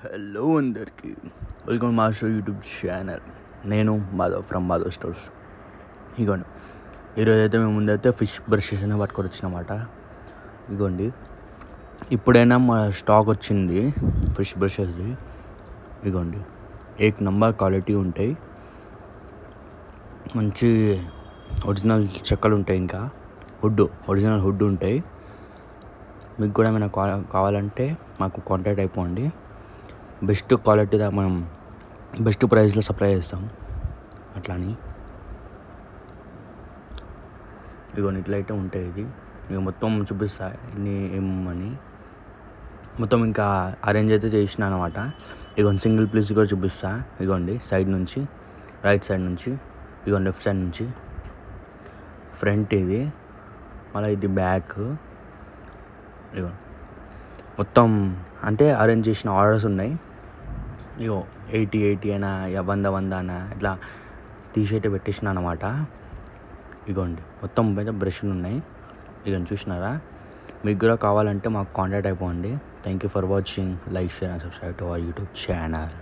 Hello అందరికీ welcome master YouTube channel. నేను Madhav from Madhav stores. ఇగోండి, ఈరోజు అయితే మేము ముందైతే ఫిష్ బ్రషెస్ అనే పట్టుకొని వచ్చినమాట. ఇగోండి, ఇప్పుడైనా మా స్టాక్ వచ్చింది ఫిష్ బ్రషెస్ది. ఇగోండి, 1 నంబర్ క్వాలిటీ ఉంటాయి, మంచి ఒరిజినల్ చెక్కలు ఉంటాయి, ఇంకా ఒరిజినల్ హుడ్ ఉంటాయి. మీకు కూడా ఏమైనా కావాలంటే మాకు కాంటాక్ట్ అయిపోండి. బెస్ట్ క్వాలిటీగా మనం బెస్ట్ ప్రైస్లో సప్లై చేస్తాం. అట్లని ఇగోండి, ఇట్లయితే ఉంటాయి. ఇది ఇక మొత్తం చూపిస్తా ఏమని మొత్తం ఇంకా అరేంజ్ అయితే చేసిన అనమాట. ఇగోండి, సింగిల్ పీస్ కూడా చూపిస్తా. ఇగోండి, సైడ్ నుంచి, రైట్ సైడ్ నుంచి, ఇగోండి లెఫ్ట్ సైడ్ నుంచి, ఫ్రంట్ ఇది, మళ్ళీ ఇది బ్యాక్. ఇగో మొత్తం అంటే అరేంజ్ చేసిన ఆర్డర్స్ ఉన్నాయి. ఇగో 80 అయినా 100 అయినా ఇట్లా తీసేటి పెట్టేసిన అనమాట. ఇగోండి, మొత్తం అయితే బ్రష్లు ఉన్నాయి. ఇగోండి, చూసినారా? మీకు కూడా కావాలంటే మాకు కాంటాక్ట్ అయిపోండి. Thank you for watching. Like, share and subscribe to our YouTube channel.